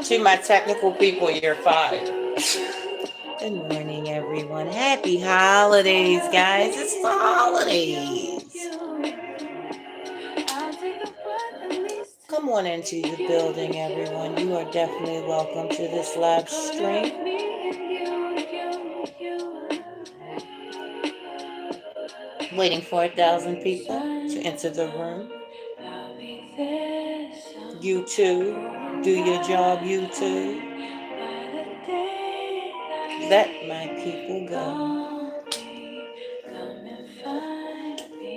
To my technical people, you're fired. Good morning, everyone. Happy holidays, guys. It's the holidays. Come on into the building, everyone. You are definitely welcome to this live stream. Waiting for 1,000 people to enter the room. You too. Do your job, you too. Let my people go.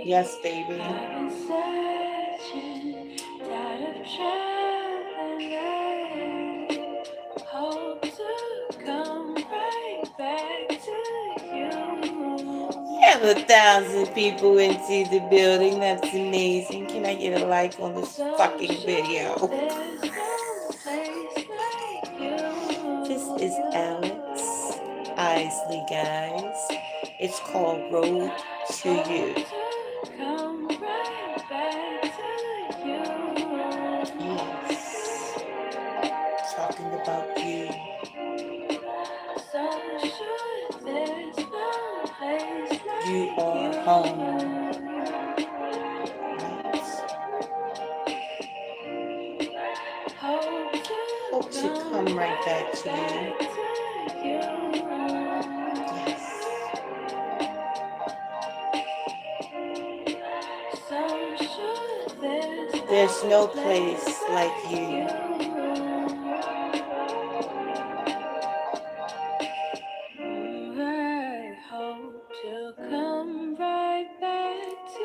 Yes, baby. Have 1,000 people into the building. That's amazing. Can I get a like on this fucking video? This is Alex Isley, guys. It's called Road to You. Yes. Talking about you. You are home. Hope to come right back to you. Yes. There's no place like you.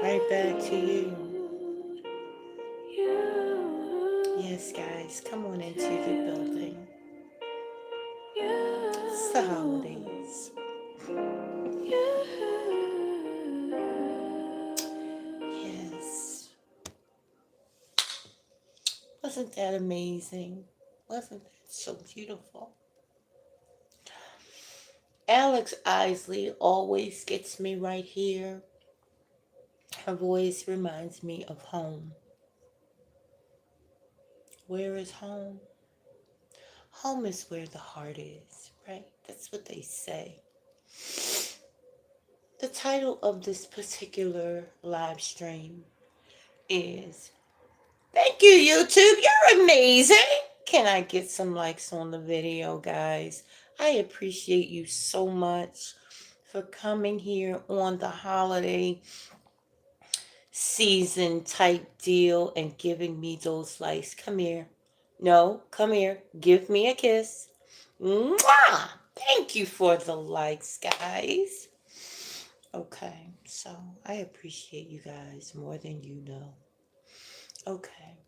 Right back to you. Yes, guys, come on into the building. It's the holidays. Yes. Wasn't that amazing? Wasn't that so beautiful? Alex Isley always gets me right here. Her voice reminds me of home. Where is home? Home is where the heart is, right? That's what they say. The title of this particular live stream is Thank you, YouTube. You're amazing. Can I get some likes on the video, guys? I appreciate you so much for coming here on the holiday season type deal and giving me those likes. Come here. No, come here. Give me a kiss. Mwah! Thank you for the likes, guys. Okay, so I appreciate you guys more than you know. Okay,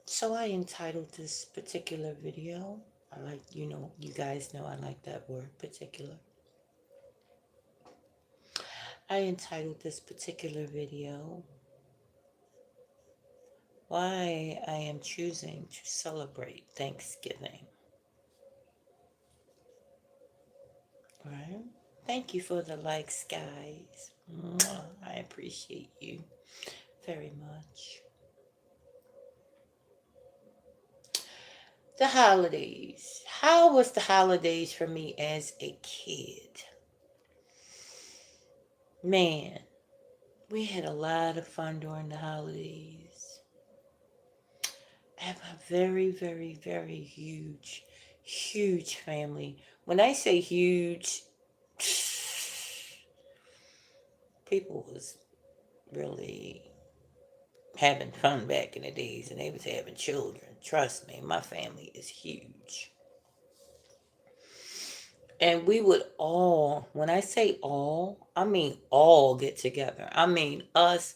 so I entitled this particular video. You guys know I like that word, particular. I entitled this particular video, Why I Am Choosing to Celebrate Thanksgiving. Right? Thank you for the likes, guys. Mwah. I appreciate you very much. The holidays. How was the holidays for me as a kid? Man, we had a lot of fun during the holidays. I have a very, very, very huge family. When I say huge, people was really having fun back in the days and they was having children. Trust me, my family is huge. And we would all, when I say all, I mean all get together. I mean us,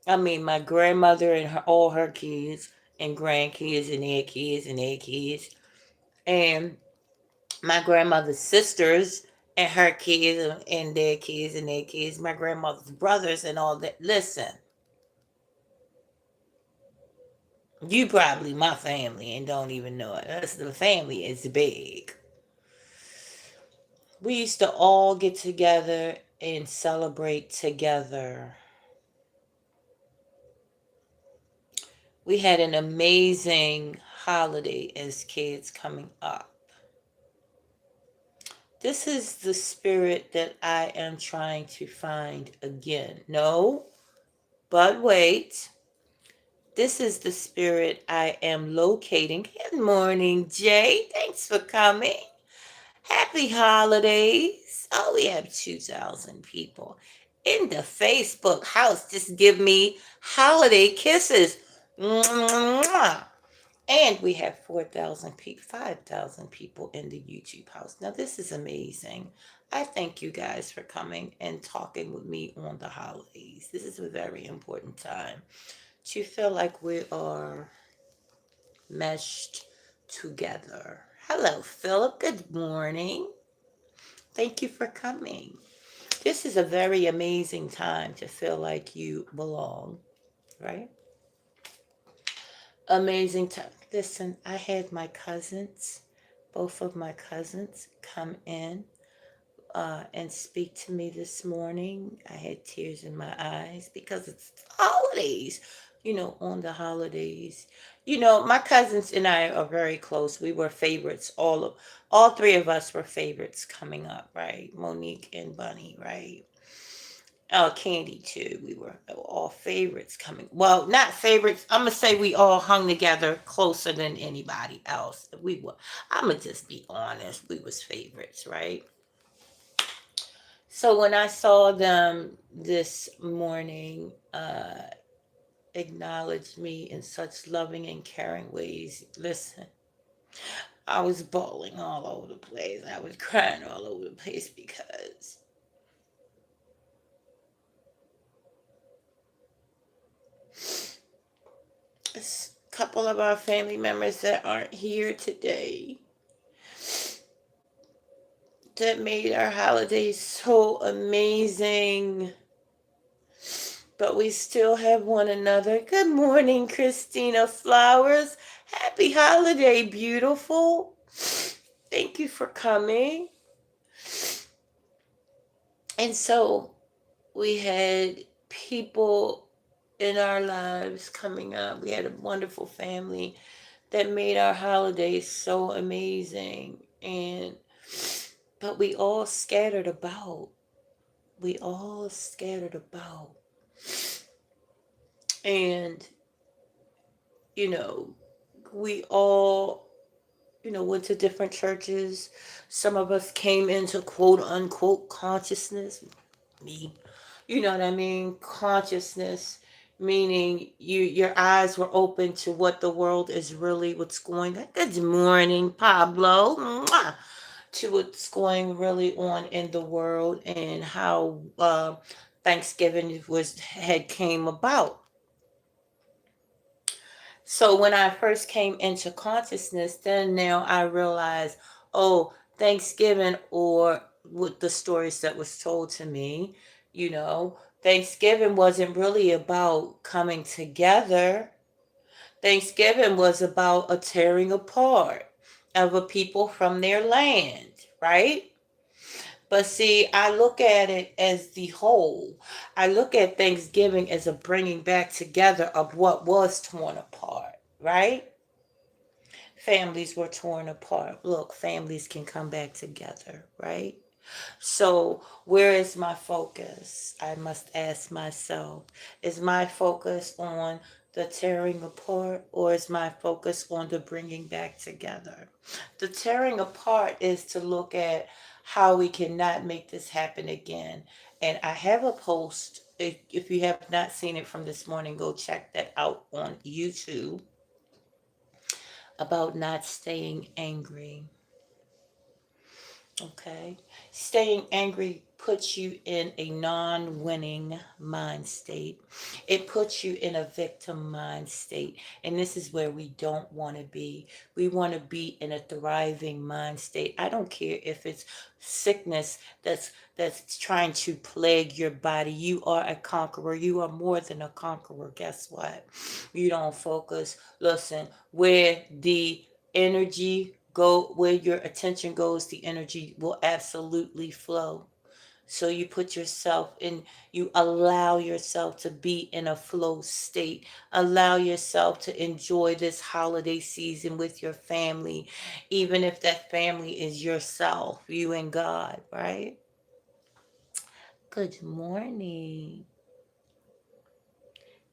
my grandmother and all her kids and grandkids and their kids and their kids. And my grandmother's sisters and her kids and their kids and their kids. My grandmother's brothers and all that. Listen, you probably my family and don't even know it. Us, the family is big. We used to all get together and celebrate together. We had an amazing holiday as kids coming up. This is the spirit that I am trying to find again. No, but wait. This is the spirit I am locating. Good morning, Jay. Thanks for coming. Happy holidays. Oh, we have 2,000 people in the Facebook house. Just give me holiday kisses. Mwah. And we have 4,000 people, 5,000 people in the YouTube house. Now, this is amazing. I thank you guys for coming and talking with me on the holidays. This is a very important time to feel like we are meshed together. Hello, Philip. Good morning. Thank you for coming. This is a very amazing time to feel like you belong, right? Amazing time. Listen, I had my cousins, both of my cousins, come in and speak to me this morning. I had tears in my eyes because it's holidays. On the holidays. My cousins and I are very close. We were favorites. All three of us were favorites coming up, right? Monique and Bunny, right? Oh, Candy too. We were all favorites coming. Well, not favorites. I'm gonna say we all hung together closer than anybody else. We were. I'm gonna just be honest. We was favorites, right? So when I saw them this morning, acknowledge me in such loving and caring ways. Listen, I was bawling all over the place. I was crying all over the place because a couple of our family members that aren't here today that made our holidays so amazing. But we still have one another. Good morning, Christina Flowers. Happy holiday, beautiful. Thank you for coming. And so we had people in our lives coming up. We had a wonderful family that made our holidays so amazing. But we all scattered about. We all scattered about. And, we all, went to different churches. Some of us came into quote unquote consciousness. Me. You know what I mean? Consciousness, meaning your eyes were open to what the world is really, what's going on. Good morning, Pablo. Mwah. To what's going really on in the world and how Thanksgiving had came about. So when I first came into consciousness, then now I realized, oh, Thanksgiving, or with the stories that was told to me, Thanksgiving wasn't really about coming together. Thanksgiving was about a tearing apart of a people from their land, right? But see, I look at it as the whole. I look at Thanksgiving as a bringing back together of what was torn apart, right? Families were torn apart. Look, families can come back together, right? So, where is my focus? I must ask myself. Is my focus on the tearing apart, or is my focus on the bringing back together? The tearing apart is to look at how we cannot make this happen again. And I have a post. If you have not seen it from this morning, go check that out on YouTube about not staying angry. Okay. Staying angry puts you in a non winning mind state. It puts you in a victim mind state. And this is where we don't want to be. We want to be in a thriving mind state. I don't care if it's sickness that's trying to plague your body. You are a conqueror. You are more than a conqueror. Guess what? You don't focus. Listen, where the energy go, where your attention goes, the energy will absolutely flow. So you put yourself in, you allow yourself to be in a flow state. Allow yourself to enjoy this holiday season with your family, even if that family is yourself, you and God, right? Good morning.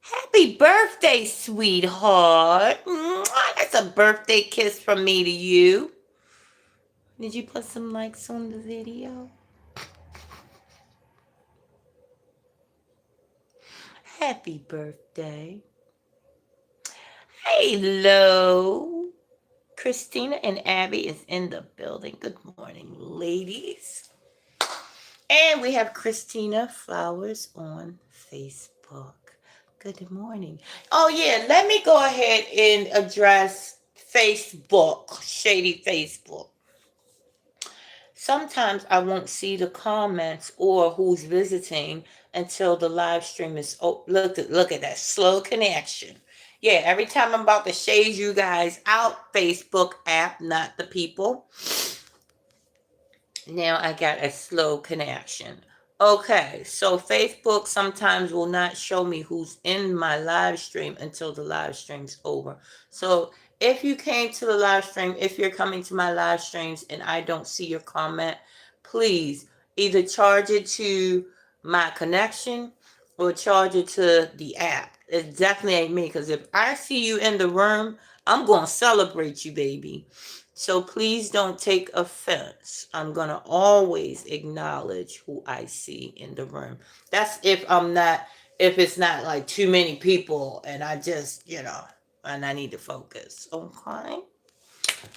Happy birthday, sweetheart. Mwah, that's a birthday kiss from me to you. Did you put some likes on the video? Happy birthday. Hello. Christina and Abby is in the building. Good morning, ladies. And we have Christina Flowers on Facebook. Good morning. Oh, yeah, let me go ahead and address Facebook, Shady Facebook. Sometimes I won't see the comments or who's visiting until the live stream is. Oh, look at that slow connection. Yeah, every time I'm about to shade you guys out, Facebook app, not the people. Now I got a slow connection. Okay, so Facebook sometimes will not show me who's in my live stream until the live stream's over. So if you came to the live stream, if you're coming to my live streams and I don't see your comment, please either charge it to my connection or charge it to the app. It definitely ain't me, because if I see you in the room, I'm going to celebrate you, baby. So please don't take offense. I'm going to always acknowledge who I see in the room. That's if it's not like too many people and I just, and I need to focus. Okay.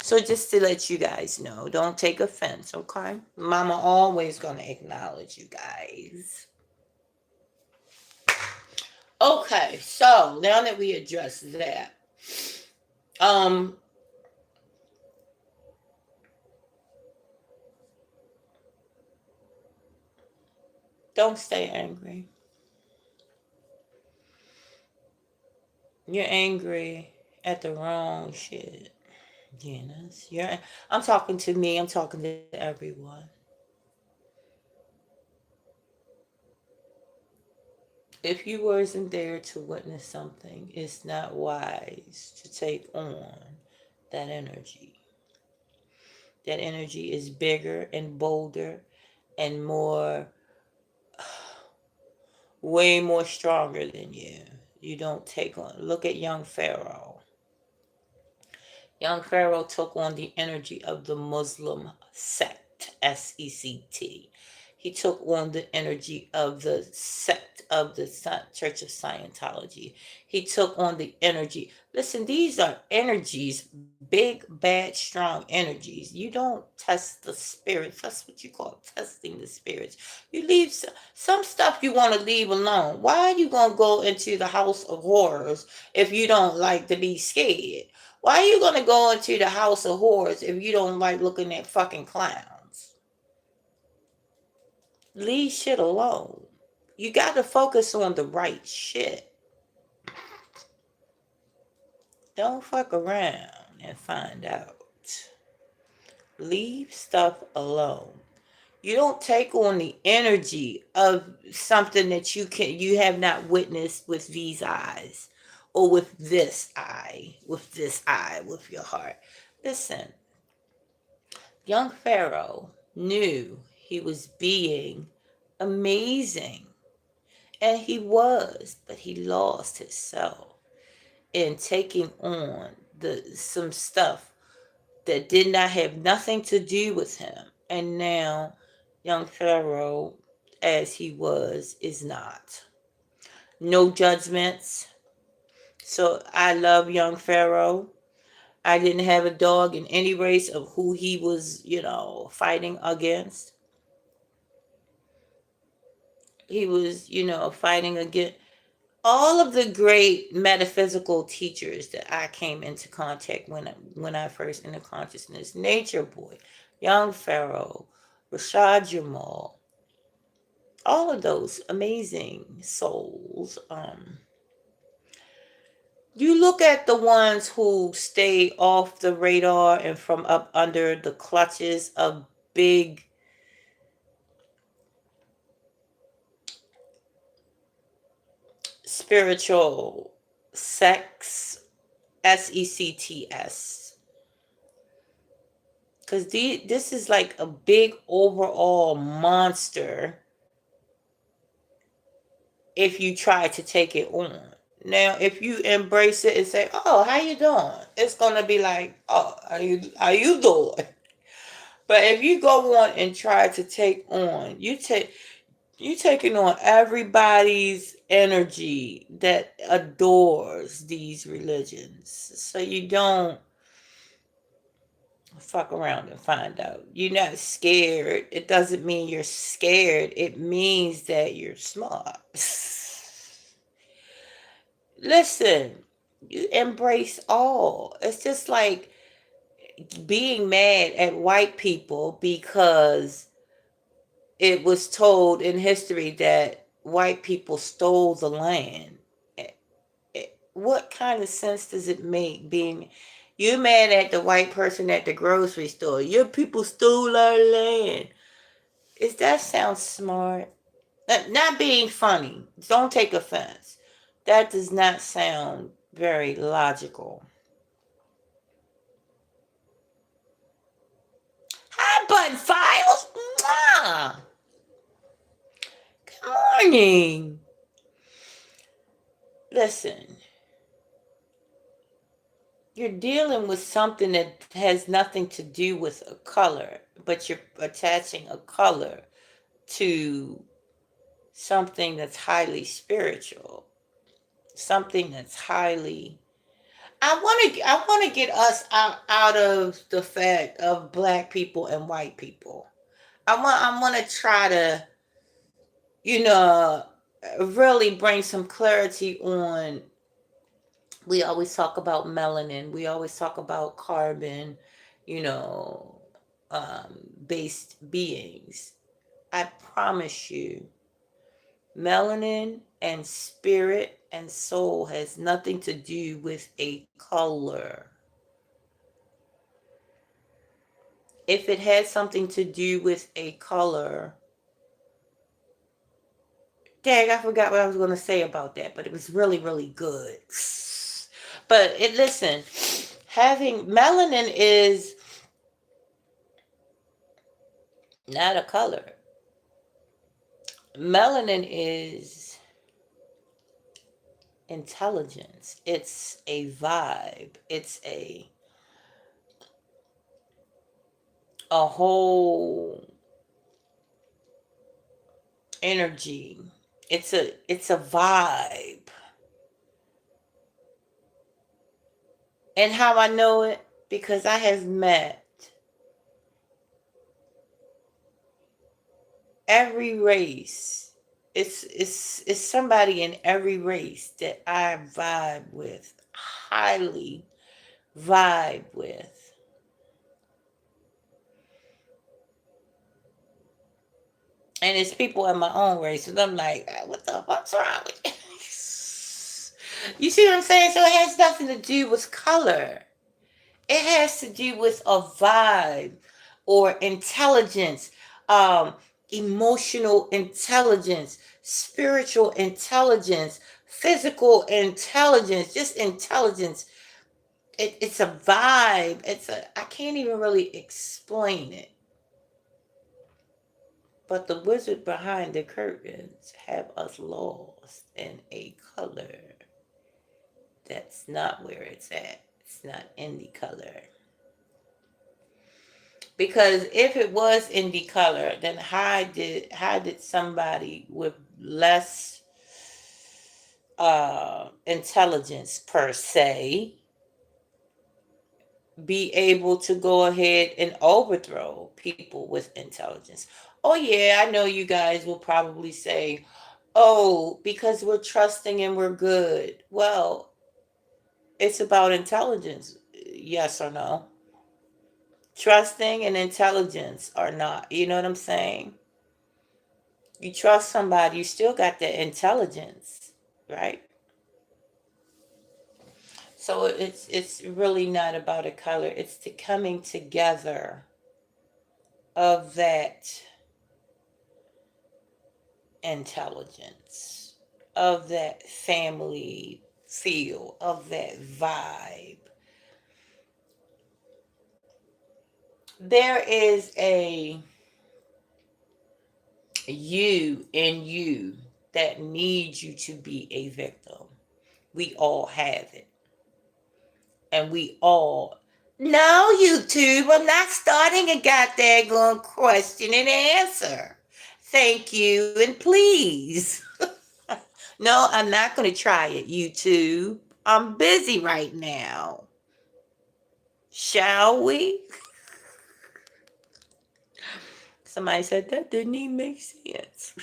So just to let you guys know, don't take offense. Okay. Mama always going to acknowledge you guys. Okay. So now that we address that, um, don't stay angry. You're angry at the wrong shit. Janice, I'm talking to me. I'm talking to everyone. If you wasn't there to witness something, it's not wise to take on that energy. That energy is bigger and bolder and more, way more stronger than you. You don't take on. Look at young Pharaoh. Young Pharaoh took on the energy of the Muslim sect, SECT. He took on the energy of the sect of the Church of Scientology. He took on the energy. Listen, these are energies, big, bad, strong energies. You don't test the spirits. That's what you call testing the spirits. You leave some stuff you want to leave alone. Why are you going to go into the house of horrors if you don't like to be scared? Why are you going to go into the house of horrors if you don't like looking at fucking clowns? Leave shit alone. You got to focus on the right shit. Don't fuck around and find out. Leave stuff alone. You don't take on the energy of something that you have not witnessed with these eyes, or with this eye, with your heart. Listen, young Pharaoh knew he was being amazing, and he was, but he lost himself in taking on some stuff that did not have nothing to do with him. And now young Pharaoh, as he was, is not. No judgments. So I love young Pharaoh. I didn't have a dog in any race of who he was, fighting against. He was, fighting against all of the great metaphysical teachers that I came into contact when I first entered consciousness. Nature Boy, Young Pharaoh, Rashad Jamal, all of those amazing souls. You look at the ones who stay off the radar and from up under the clutches of big spiritual sex, sects, because this is like a big overall monster if you try to take it on. Now, if you embrace it and say, "Oh, how you doing?" It's gonna be like, "Oh, how you doing?" But if you go on and try to take on, you taking on everybody's energy that adores these religions. So you don't fuck around and find out. You're not scared. It doesn't mean you're scared. It means that you're smart. Listen, you embrace all. It's just like being mad at white people because it was told in history that white people stole the land. What kind of sense does it make being you mad at the white person at the grocery store? Your people stole our land. Is that sound smart? Not being funny. Don't take offense. That does not sound very logical. Hi, Button Files. Mwah. Good morning. Listen, you're dealing with something that has nothing to do with a color, but you're attaching a color to something that's highly spiritual, something that's highly. I want to get us out of the fact of black people and white people. I want to try to, you know, really bring some clarity on. We always talk about melanin. We always talk about carbon, you know, based beings. I promise you, melanin and spirit and soul has nothing to do with a color. If it had something to do with a color, dang, I forgot what I was going to say about that, but it was really, really good. But listen, having melanin is not a color. Melanin is intelligence. It's a vibe. It's a whole energy. It's a vibe. And how I know it? Because I have met every race. It's somebody in every race that I vibe with, highly vibe with. And it's people in my own race, and I'm like, what the fuck's wrong with you? You see what I'm saying? So it has nothing to do with color. It has to do with a vibe or intelligence, um, emotional intelligence, spiritual intelligence, physical intelligence, just intelligence. It's a vibe. I can't even really explain it. But the wizard behind the curtains have us lost in a color that's not where it's at. It's not in the color. Because if it was indie color, then how did somebody with less intelligence per se be able to go ahead and overthrow people with intelligence? Oh yeah, I know you guys will probably say, "Oh, because we're trusting and we're good." Well, it's about intelligence. Yes or no? Trusting and intelligence are not. You know what I'm saying? You trust somebody, you still got the intelligence, right? So it's really not about a color. It's the coming together of that intelligence. of that family feel, of that vibe. There is a you in you that needs you to be a victim. We all have it. And we all. No, YouTube, I'm not starting a goddamn question and answer. Thank you and please. No, I'm not going to try it, YouTube. I'm busy right now. Shall we? Somebody said that didn't even make sense.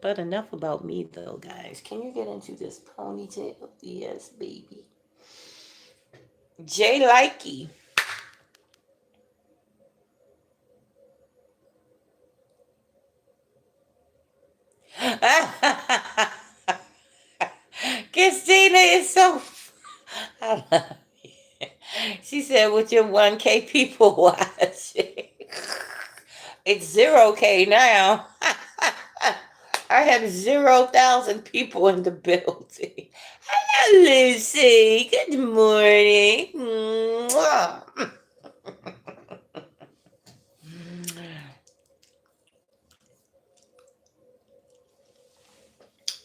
But enough about me, though, guys. Can you get into this ponytail? Yes, baby. Jay Likey. Christina is so. I love you. She said, with your 1K people watching. It's 0K now. I have 0,000 people in the building. Hello, Lucy. Good morning. Mwah.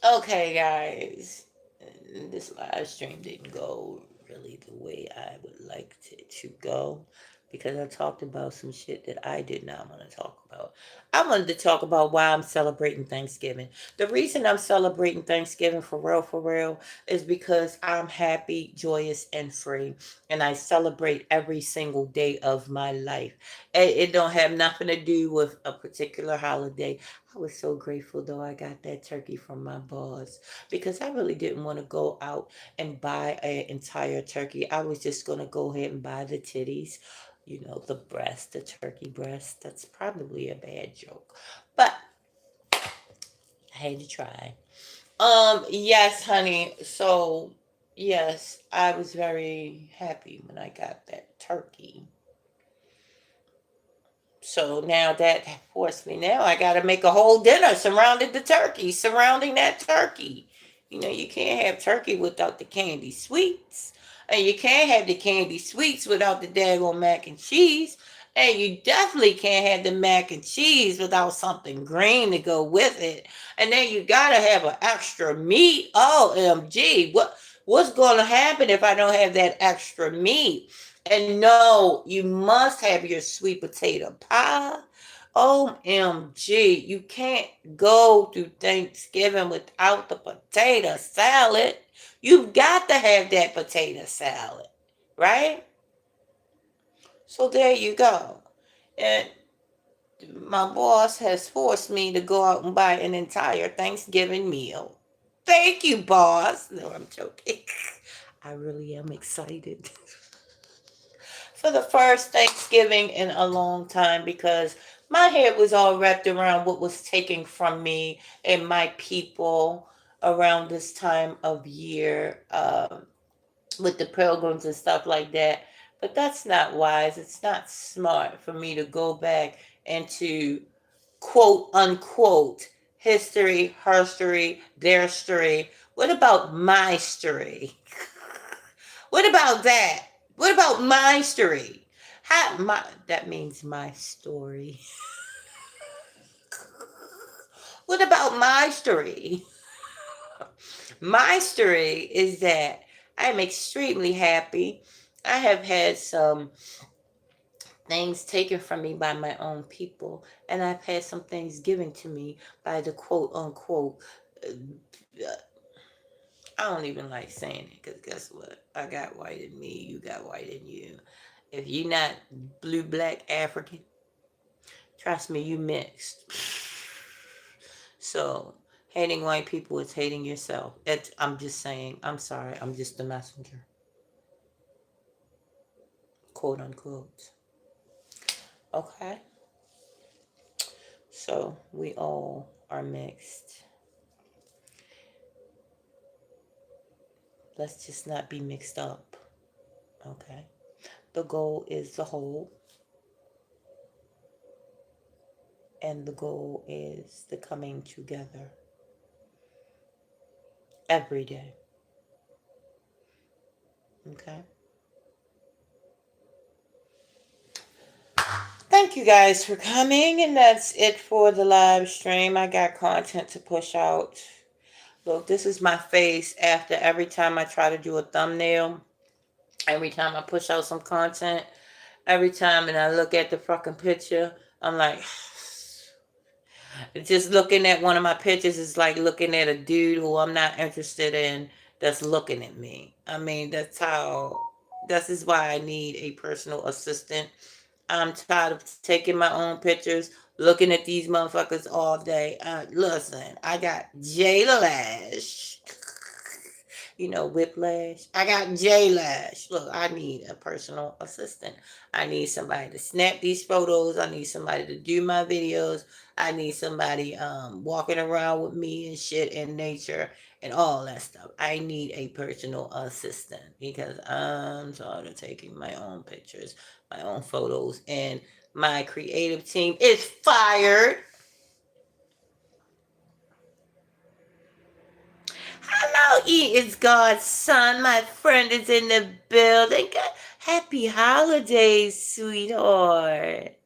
Okay, guys. This live stream didn't go really the way I would like it to go because I talked about some shit that I did not want to talk about. I wanted to talk about why I'm celebrating Thanksgiving. The reason I'm celebrating Thanksgiving for real, is because I'm happy, joyous, and free. And I celebrate every single day of my life. It don't have nothing to do with a particular holiday. I was so grateful though I got that turkey from my boss because I really didn't want to go out and buy an entire turkey. I was just going to go ahead and buy the titties, the breast, the turkey breast. That's probably a bad joke, but I had to try. Yes, honey. So, yes, I was very happy when I got that turkey. So now that forced me. Now I got to make a whole dinner surrounding the turkey, surrounding that turkey. You can't have turkey without the candy sweets. And you can't have the candy sweets without the daggone mac and cheese. And you definitely can't have the mac and cheese without something green to go with it. And then you gotta have an extra meat. OMG. What's gonna happen if I don't have that extra meat? And no, you must have your sweet potato pie. OMG, you can't go through Thanksgiving without the potato salad. You've got to have that potato salad, right? So there you go. And my boss has forced me to go out and buy an entire Thanksgiving meal. Thank you, boss. No, I'm joking. I really am excited for the first Thanksgiving in a long time because my head was all wrapped around what was taken from me and my people around this time of year, with the pilgrims and stuff like that. But that's not wise. It's not smart for me to go back into quote unquote history, herstory, their story. What about my story? What about that? What about my story? That means my story. What about my story? My story is that I am extremely happy. I have had some things taken from me by my own people, and I've had some things given to me by the quote unquote. uh, I don't even like saying it because guess what? I got white in me, you got white in you. If you're not blue, black, African, trust me, you mixed. So hating white people is hating yourself. I'm just saying. I'm sorry. I'm just the messenger, quote unquote. Okay. So we all are mixed. Let's just not be mixed up. Okay. The goal is the whole, And the goal is the coming together every day. Okay? Thank you guys for coming, and that's it for the live stream. I got content to push out. Look, this is my face after every time I try to do a thumbnail, every time I push out some content, every time and I look at the fucking picture, I'm like, just looking at one of my pictures is like looking at a dude who I'm not interested in that's looking at me. I mean, this is why I need a personal assistant. I'm tired of taking my own pictures, looking at these motherfuckers all day. Listen, I got J Lash. You know, Whiplash. I got J Lash. Look, I need a personal assistant. I need somebody to snap these photos. I need somebody to do my videos. I need somebody walking around with me and shit in nature and all that stuff. I need a personal assistant because I'm tired of taking my own pictures, my own photos, and my creative team is fired. Hello, E is God's son. My friend is in the building. Happy holidays, sweetheart.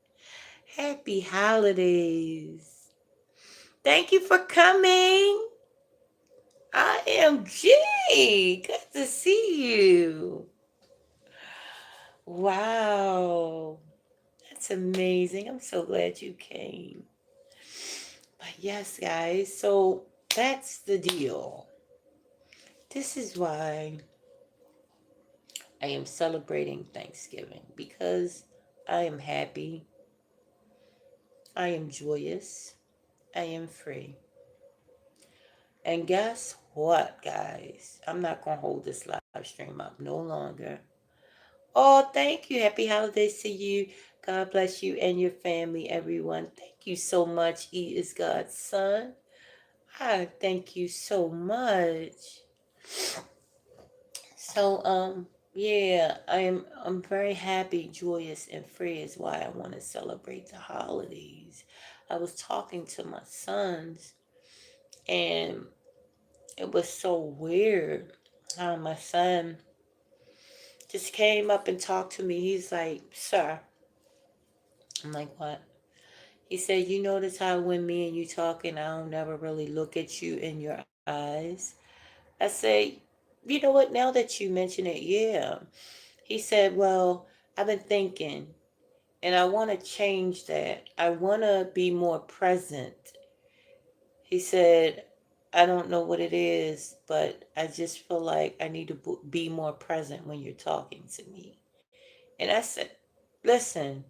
Happy holidays. Thank you for coming. I am G. Good to see you. Wow. That's amazing. I'm so glad you came. But yes, guys, so that's the deal. This is why I am celebrating Thanksgiving, because I am happy, I am joyous, I am free. And guess what, guys? I'm not going to hold this live stream up no longer. Oh, thank you. Happy holidays to you. God bless you and your family, everyone. Thank you so much. E is God's son. I thank you so much. So, yeah, I'm very happy, joyous, and free is why I want to celebrate the holidays. I was talking to my sons, and it was so weird how my son just came up and talked to me. He's like, "Sir," I'm like, "What?" He said, "You notice how when me and you talking, I don't never really look at you in your eyes." I say, "You know what? Now that you mention it, yeah." He said, "Well, I've been thinking, and I want to change that. I want to be more present." He said, "I don't know what it is, but I just feel like I need to be more present when you're talking to me." And I said, "Listen,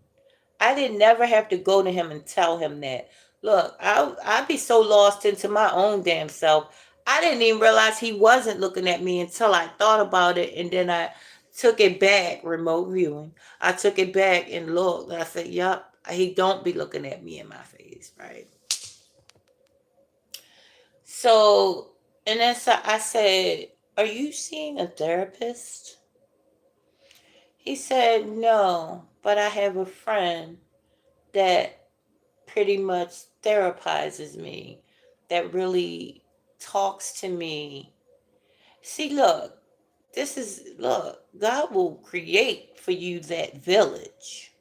I didn't never have to go to him and tell him that. Look, I'd be so lost into my own damn self. I didn't even realize he wasn't looking at me until I thought about it, and then I took it back, remote viewing. I took it back and looked. And I said, yup, he don't be looking at me in my face, right?" So, and then so I said, "Are you seeing a therapist?" He said, "No, but I have a friend that pretty much therapizes me, that really talks to me." See, look, God will create for you that village.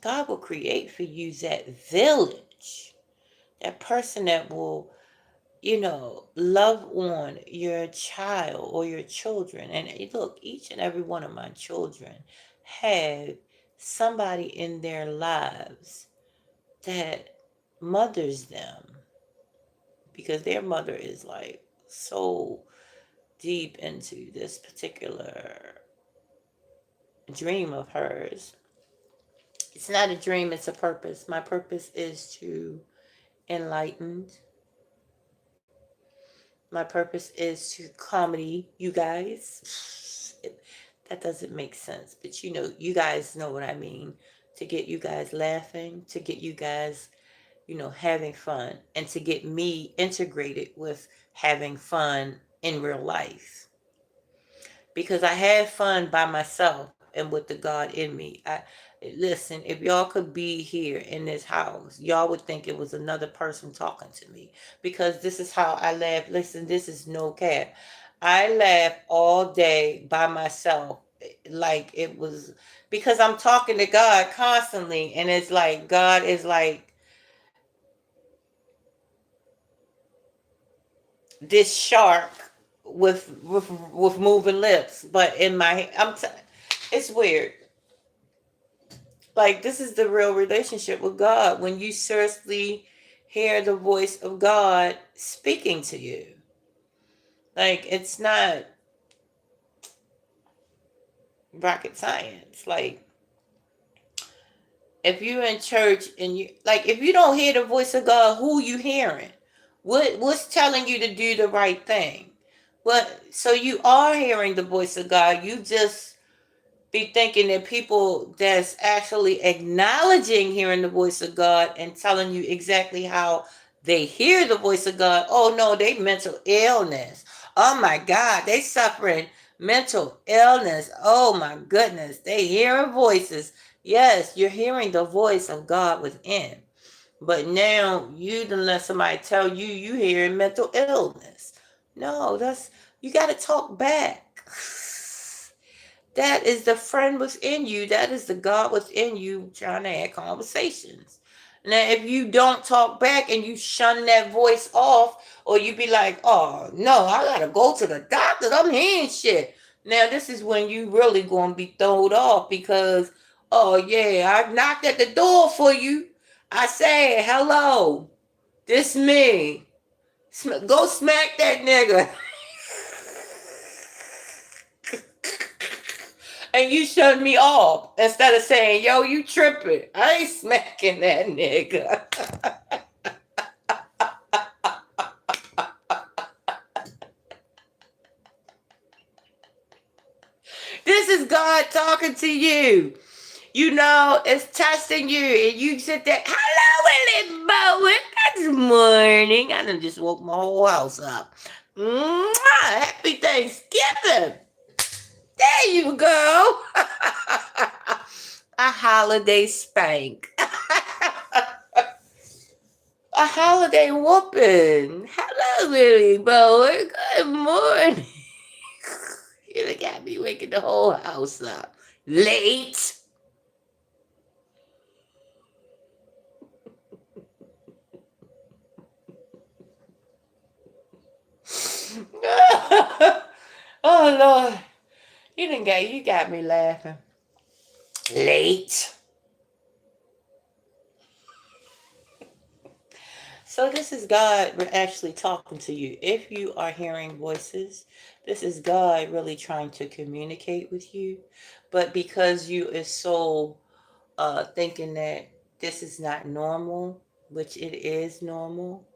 God will create for you that village. That person that will, love on your child or your children. And look, each and every one of my children have somebody in their lives that mothers them, because their mother is like so deep into this particular dream of hers. It's not a dream, it's a purpose. My purpose is to enlighten. My purpose is to comedy you guys. That doesn't make sense, but you guys know what I mean. To get you guys laughing, to get you guys having fun, and to get me integrated with having fun in real life. Because I had fun by myself, am with the God in me. Listen, if y'all could be here in this house, y'all would think it was another person talking to me, because this is how I laugh. Listen, this is no cap. I laugh all day by myself, like it was, because I'm talking to God constantly, and it's like God is like this shark with moving lips, but in my it's weird. Like, this is the real relationship with God, when you seriously hear the voice of God speaking to you. Like, it's not rocket science. Like, if you're in church and you, like, if you don't hear the voice of God, who you hearing? What's telling you to do the right thing? What? So you are hearing the voice of God. You just be thinking that people that's actually acknowledging hearing the voice of God and telling you exactly how they hear the voice of God. Oh no, they mental illness. Oh my God, they suffering mental illness. Oh my goodness, they hearing voices. Yes, you're hearing the voice of God within. But now you done let somebody tell you you hearing mental illness. No, that's, you got to talk back. That is the friend within you. That is the God within you trying to have conversations. Now, if you don't talk back and you shun that voice off, or you be like, oh, no, I got to go to the doctor. I'm hearing shit. Now, this is when you really going to be thrown off, because, oh, yeah, I knocked at the door for you. I said, hello, this me. Go smack that nigga. And you shut me off instead of saying, yo, you tripping. I ain't smacking that nigga. This is God talking to you. You know, it's testing you. And you sit there, hello, Willie Bowen. Good morning. I done just woke my whole house up. Mwah! Happy Thanksgiving. There you go. A holiday spank. A holiday whooping. Hello, Willie Boy. Good morning. You done got me waking the whole house up. Late. Oh Lord. You got me laughing. Late. So this is God actually talking to you. If you are hearing voices, this is God really trying to communicate with you. But because you is so thinking that this is not normal, which it is normal.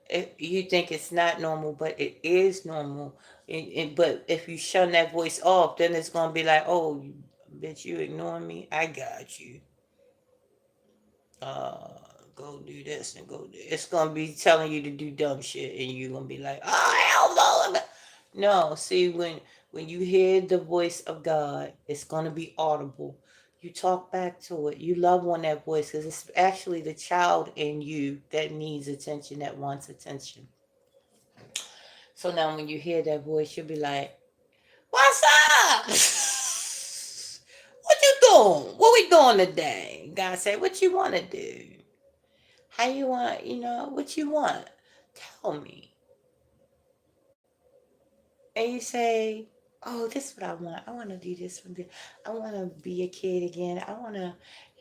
If you think it's not normal, but it is normal. But if you shun that voice off, then it's gonna be like, oh, bitch, you ignoring me. I got you. Uh, Go do this and go do. It's gonna be telling you to do dumb shit, and you're gonna be like, oh hell no. No, see, when you hear the voice of God, it's gonna be audible. You talk back to it. You love on that voice, because it's actually the child in you that needs attention, that wants attention. So now when you hear that voice, you'll be like, what's up? What you doing? What we doing today? God say, what you want to do? How you want, what you want? Tell me. And you say, oh, this is what I want. I want to do this one. I want to be a kid again. I want to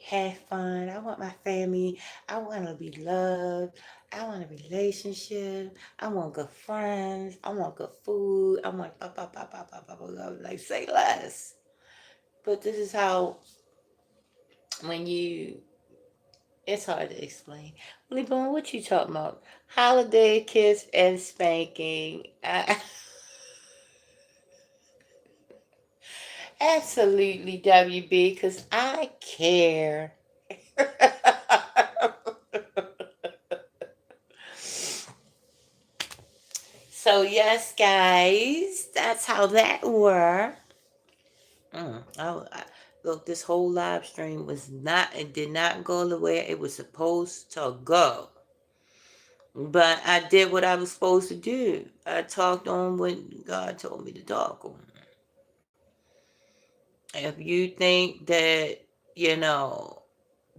have fun. I want my family. I want to be loved. I want a relationship. I want good friends. I want good food. I want like, say less. But this is how, when you, it's hard to explain. Lee, what you talking about? Holiday kiss and spanking. Absolutely, WB, because I care. So, yes, guys, that's how that were. Look, this whole live stream was not, it did not go the way it was supposed to go. But I did what I was supposed to do. I talked on when God told me to talk on. If you think that, you know,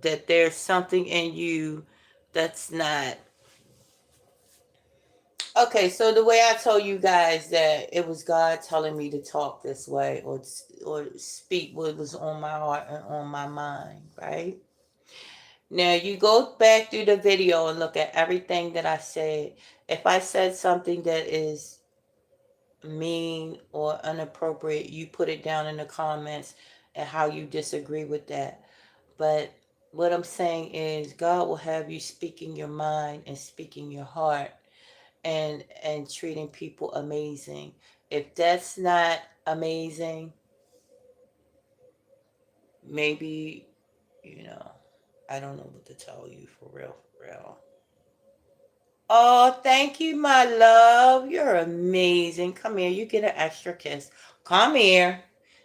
that there's something in you that's not okay. So the way I told you guys that it was God telling me to talk this way or speak what was on my heart and on my mind, right? Now you go back through the video and look at everything that I said. If I said something that is mean or inappropriate, you put it down in the comments and how you disagree with that. But what I'm saying is God will have you speaking your mind and speaking your heart and treating people amazing. If that's not amazing, maybe, you know, I don't know what to tell you for real, for real. Oh, thank you, my love. You're amazing. Come here. You get an extra kiss. Come here.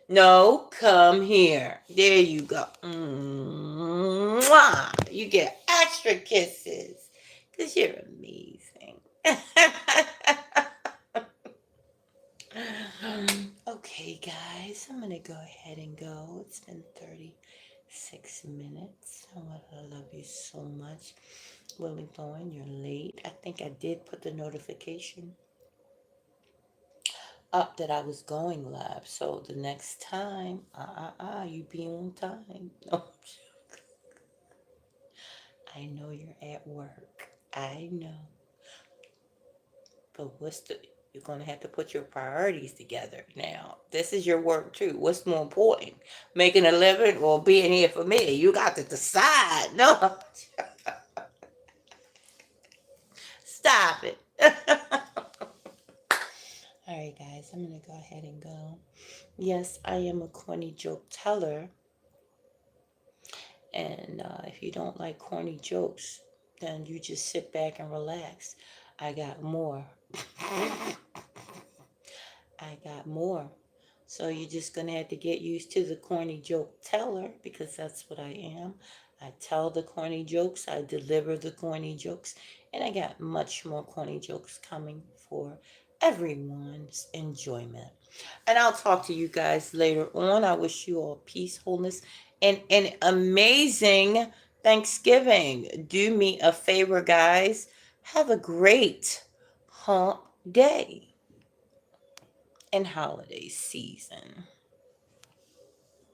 No, come here. There you go. Mwah. You get extra kisses because you're amazing. Okay, guys, I'm going to go ahead and go. It's been 36 minutes. I love you so much. Willie Bowen, you're late. I think I did put the notification up that I was going live. So the next time, you be on time. No, I know you're at work. I know. But you're going to have to put your priorities together now. This is your work too. What's more important? Making a living or being here for me? You got to decide. No. Stop it. All right, guys, I'm going to go ahead and go. Yes, I am a corny joke teller. And if you don't like corny jokes, then you just sit back and relax. I got more. I got more. So you're just going to have to get used to the corny joke teller because that's what I am. I tell the corny jokes, I deliver the corny jokes, and I got much more corny jokes coming for everyone's enjoyment. And I'll talk to you guys later on. I wish you all peace, wholeness, and an amazing Thanksgiving. Do me a favor, guys. Have a great hump day and holiday season.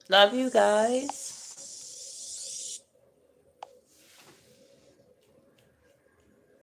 Love you guys.